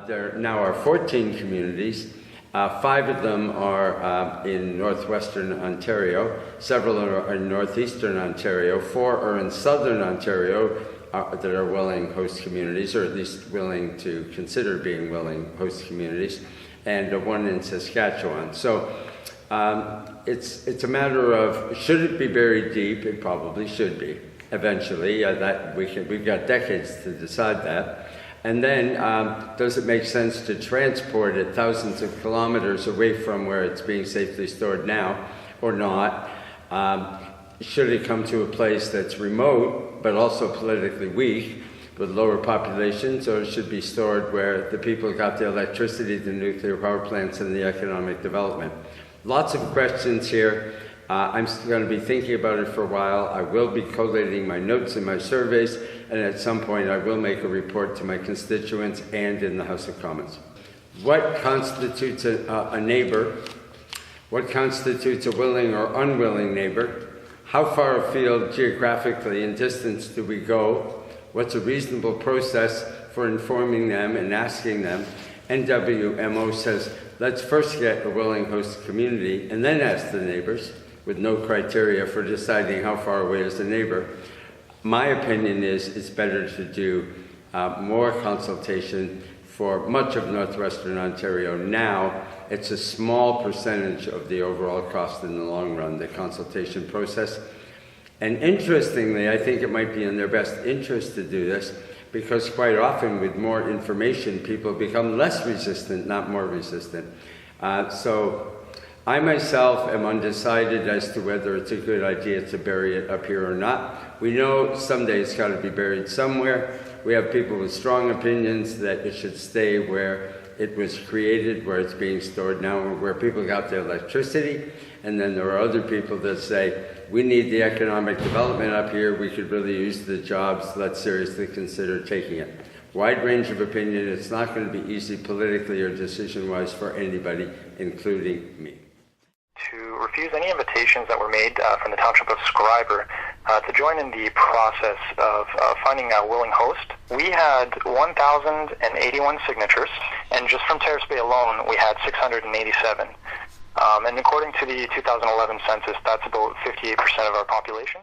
There now are 14 communities. 5 of them are in northwestern Ontario, several are in northeastern Ontario, 4 are in southern Ontario that are willing host communities, or at least willing to consider being willing host communities, and 1 in Saskatchewan. So it's a matter of, should it be buried deep? It probably should be, eventually. We've got decades to decide that. And then, does it make sense to transport it thousands of kilometers away from where it's being safely stored now, or not? Should it come to a place that's remote, but also politically weak, with lower populations, or it should be stored where the people got the electricity, the nuclear power plants, and the economic development? Lots of questions here. I'm going to be thinking about it for a while. I will be collating my notes and my surveys, and at some point I will make a report to my constituents and in the House of Commons. What constitutes a neighbor? What constitutes a willing or unwilling neighbor? How far afield geographically in distance do we go? What's a reasonable process for informing them and asking them? NWMO says, let's first get a willing host community and then ask the neighbors, with no criteria for deciding how far away is the neighbor. My opinion is it's better to do more consultation for much of northwestern Ontario now. It's a small percentage of the overall cost in the long run, the consultation process. And interestingly, I think it might be in their best interest to do this, because quite often with more information, people become less resistant, not more resistant. So I myself am undecided as to whether it's a good idea to bury it up here or not. We know someday it's got to be buried somewhere. We have people with strong opinions that it should stay where it was created, where it's being stored now, where people got their electricity. And then there are other people that say, we need the economic development up here, we could really use the jobs, let's seriously consider taking it. Wide range of opinion. It's not going to be easy politically or decision-wise for anybody, including me. To refuse any invitations that were made from the Township of Scriber to join in the process of finding a willing host. We had 1,081 signatures, and just from Terrace Bay alone, we had 687. And according to the 2011 census, that's about 58% of our population.